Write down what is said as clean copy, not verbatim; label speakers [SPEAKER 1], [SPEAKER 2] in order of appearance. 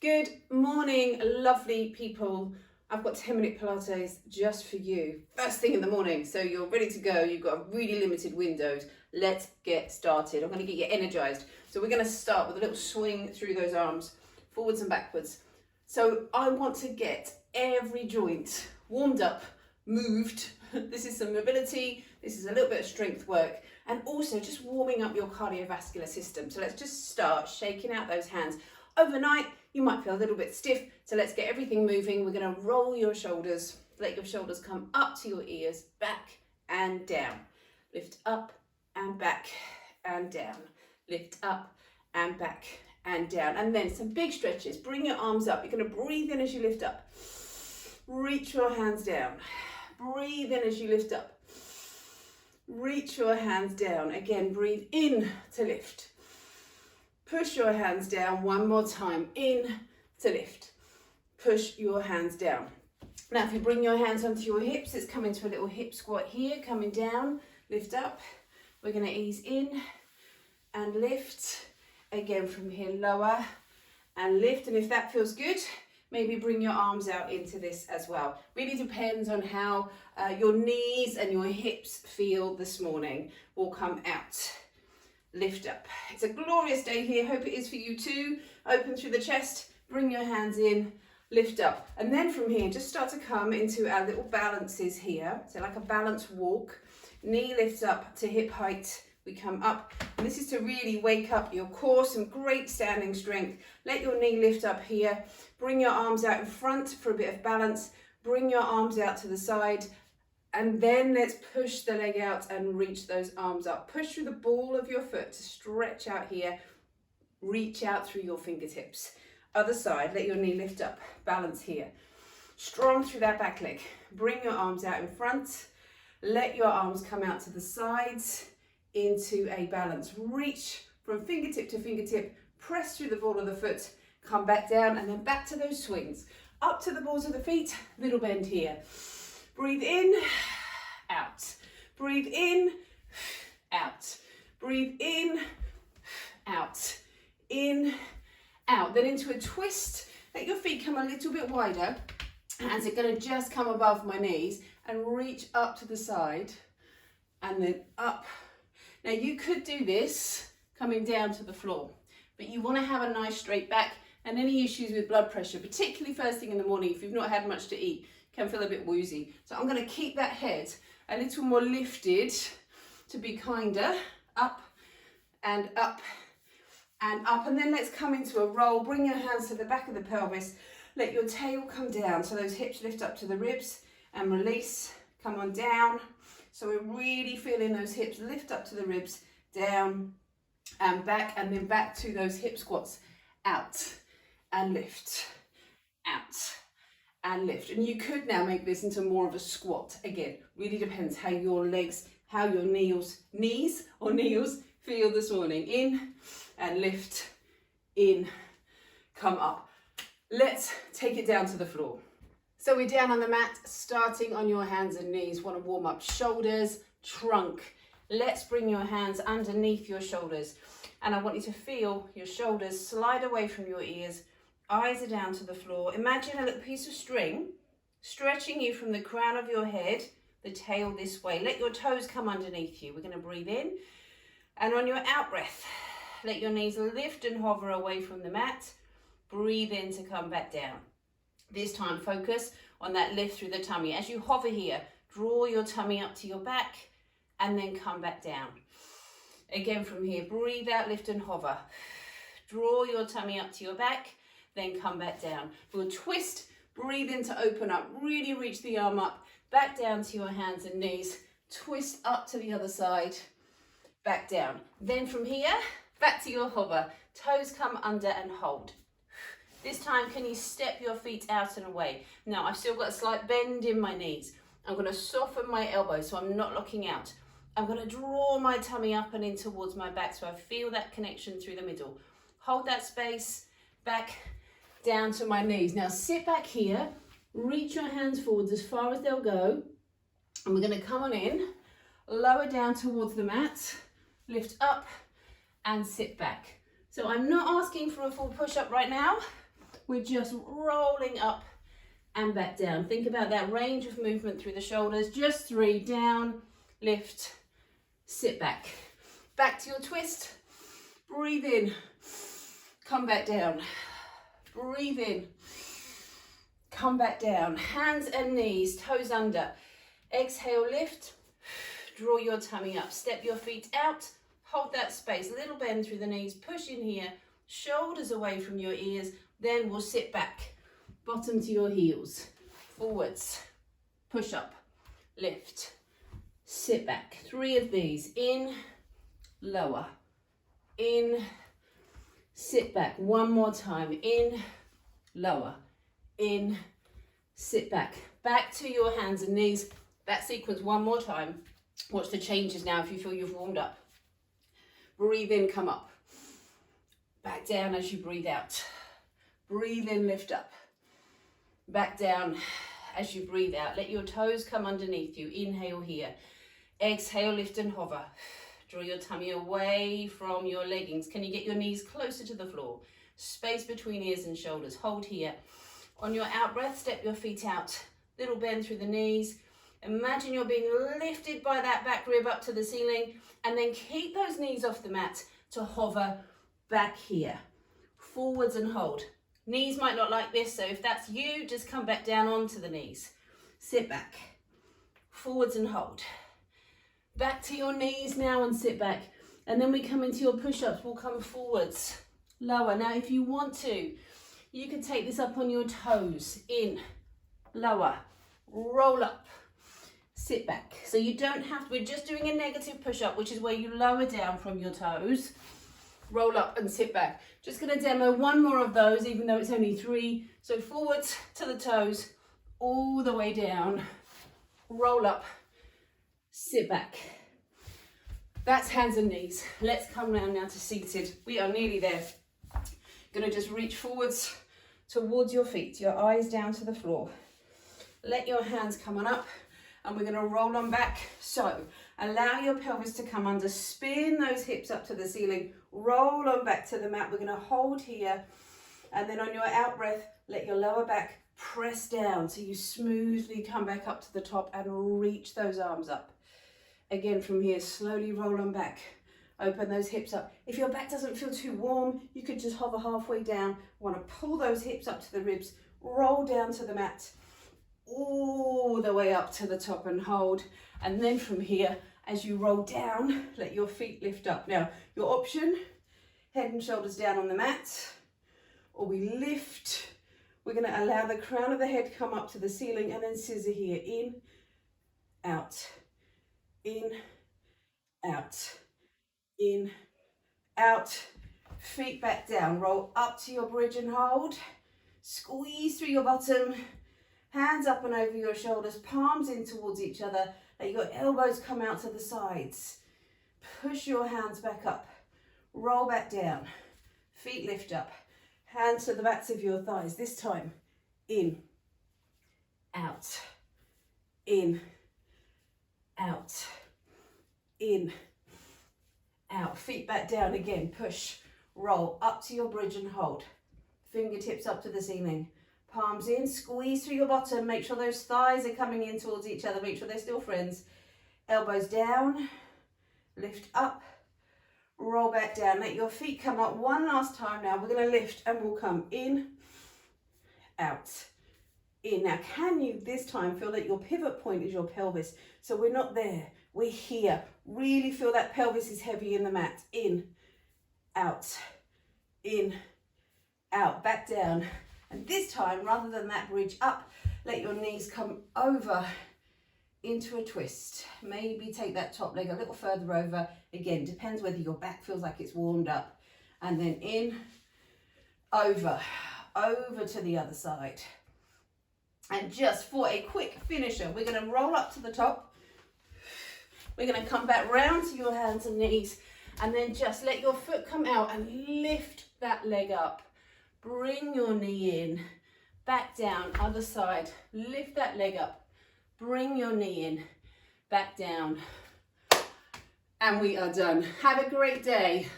[SPEAKER 1] Good morning, lovely people. I've got 10-minute Pilates just for you. First thing in the morning, so you're ready to go. You've got a really limited window. Let's get started. I'm going to get you energized. So we're going to start with a little swing through those arms, forwards and backwards. So I want to get every joint warmed up, moved. This is some mobility. This is a little bit of strength work, and also just warming up your cardiovascular system. So let's just start shaking out those hands. Overnight, you might feel a little bit stiff, so let's get everything moving. We're going to roll your shoulders, let your shoulders come up to your ears, back and down. Lift up and back and down. Lift up and back and down. And then some big stretches. Bring your arms up. You're going to breathe in as you lift up. Reach your hands down. Breathe in as you lift up. Reach your hands down. Again, breathe in to lift. Push your hands down one more time, in to lift. Push your hands down. Now if you bring your hands onto your hips, it's coming to a little hip squat here, coming down, lift up. We're going to ease in and lift. Again from here, lower and lift. And if that feels good, maybe bring your arms out into this as well. Really depends on how your knees and your hips feel this morning. Will come out. Lift up. It's a glorious day here. Hope it is for you too. Open through the chest, bring your hands in, lift up. And then from here, just start to come into our little balances here. So like a balanced walk. Knee lifts up to hip height. We come up. And this is to really wake up your core, some great standing strength. Let your knee lift up here. Bring your arms out in front for a bit of balance. Bring your arms out to the side. And then let's push the leg out and reach those arms up. Push through the ball of your foot to stretch out here. Reach out through your fingertips. Other side, let your knee lift up. Balance here. Strong through that back leg. Bring your arms out in front. Let your arms come out to the sides into a balance. Reach from fingertip to fingertip. Press through the ball of the foot. Come back down and then back to those swings. Up to the balls of the feet. Little bend here. Breathe in, out. Breathe in, out. Breathe in, out. In, out. Then into a twist. Let your feet come a little bit wider. Hands are going to just come above my knees and reach up to the side and then up. Now you could do this coming down to the floor, but you want to have a nice straight back, and any issues with blood pressure, particularly first thing in the morning if you've not had much to eat, can feel a bit woozy. So I'm going to keep that head a little more lifted to be kinder. Up and up and up. And then let's come into a roll. Bring your hands to the back of the pelvis. Let your tail come down. So those hips lift up to the ribs and release. Come on down. So we're really feeling those hips lift up to the ribs, down and back, and then back to those hip squats. Out and lift. Out and lift. And you could now make this into more of a squat. Again, really depends how your legs, how your knees feel this morning. In and lift, in, come up. Let's take it down to the floor. So we're down on the mat, starting on your hands and knees. Want to warm up shoulders, trunk. Let's bring your hands underneath your shoulders. And I want you to feel your shoulders slide away from your ears. Eyes are down to the floor. Imagine a little piece of string stretching you from the crown of your head, the tail this way. Let your toes come underneath you. We're going to breathe in. And on your out breath, let your knees lift and hover away from the mat. Breathe in to come back down. This time, focus on that lift through the tummy. As you hover here, draw your tummy up to your back and then come back down. Again from here, breathe out, lift and hover. Draw your tummy up to your back. Then come back down. We'll twist, breathe in to open up, really reach the arm up, back down to your hands and knees, twist up to the other side, back down. Then from here, back to your hover, toes come under and hold. This time, can you step your feet out and away? Now, I've still got a slight bend in my knees. I'm going to soften my elbows so I'm not locking out. I'm going to draw my tummy up and in towards my back so I feel that connection through the middle. Hold that space, back down to my knees. Now sit back here, reach your hands forwards as far as they'll go, and we're going to come on in, lower down towards the mat, lift up and sit back. So I'm not asking for a full push-up right now, we're just rolling up and back down. Think about that range of movement through the shoulders. Just 3, down, lift, sit back. Back to your twist. Breathe in, come back down. Breathe in, come back down. Hands and knees, toes under. Exhale, lift. Draw your tummy up. Step your feet out. Hold that space. Little bend through the knees. Push in here. Shoulders away from your ears. Then we'll sit back. Bottom to your heels. Forwards. Push up. Lift. Sit back. 3 of these. In. Lower. In. Sit back. 1 more time. In. Lower. In. Sit back. Back to your hands and knees. That sequence 1 more time. Watch the changes now if you feel you've warmed up. Breathe in, come up. Back down as you breathe out. Breathe in, lift up. Back down as you breathe out. Let your toes come underneath you. Inhale here. Exhale, lift and hover. Draw your tummy away from your leggings. Can you get your knees closer to the floor? Space between ears and shoulders. Hold here. On your out breath, step your feet out. Little bend through the knees. Imagine you're being lifted by that back rib up to the ceiling, and then keep those knees off the mat to hover back here. Forwards and hold. Knees might not like this, so if that's you, just come back down onto the knees. Sit back. Forwards and hold. Back to your knees now and sit back. And then we come into your push-ups. We'll come forwards, lower. Now, if you want to, you can take this up on your toes. In, lower, roll up. Sit back. So you don't have to, we're just doing a negative push-up, which is where you lower down from your toes, roll up and sit back. Just going to demo 1 more of those, even though it's only 3. So forwards to the toes, all the way down, roll up, sit back. That's hands and knees. Let's come round now to seated. We are nearly there. Going to just reach forwards towards your feet, your eyes down to the floor. Let your hands come on up. And we're going to roll on back. So allow your pelvis to come under, spin those hips up to the ceiling, roll on back to the mat. We're going to hold here. And then on your out breath, let your lower back press down so you smoothly come back up to the top and reach those arms up. Again, from here, slowly roll on back. Open those hips up. If your back doesn't feel too warm, you could just hover halfway down. Want to pull those hips up to the ribs, roll down to the mat. All the way up to the top and hold. And then from here, as you roll down, let your feet lift up. Now, your option, head and shoulders down on the mat, or we lift. We're going to allow the crown of the head come up to the ceiling and then scissor here. In, out, in, out, in, out. Feet back down. Roll up to your bridge and hold. Squeeze through your bottom. Hands up and over your shoulders, palms in towards each other. Let your elbows come out to the sides. Push your hands back up. Roll back down. Feet lift up. Hands to the backs of your thighs. This time, in, out, in, out, in, out. Feet back down again. Push, roll up to your bridge and hold. Fingertips up to the ceiling. Palms in, squeeze through your bottom. Make sure those thighs are coming in towards each other. Make sure they're still friends. Elbows down, lift up, roll back down. Let your feet come up 1 last time now. We're going to lift and we'll come in, out, in. Now, can you this time feel that your pivot point is your pelvis? So we're not there, we're here. Really feel that pelvis is heavy in the mat. In, out, back down. And this time, rather than that bridge up, let your knees come over into a twist. Maybe take that top leg a little further over. Again, depends whether your back feels like it's warmed up. And then in, over to the other side. And just for a quick finisher, we're going to roll up to the top. We're going to come back round to your hands and knees. And then just let your foot come out and lift that leg up. Bring your knee in, back down, other side. Lift that leg up. Bring your knee in, back down. And we are done. Have a great day.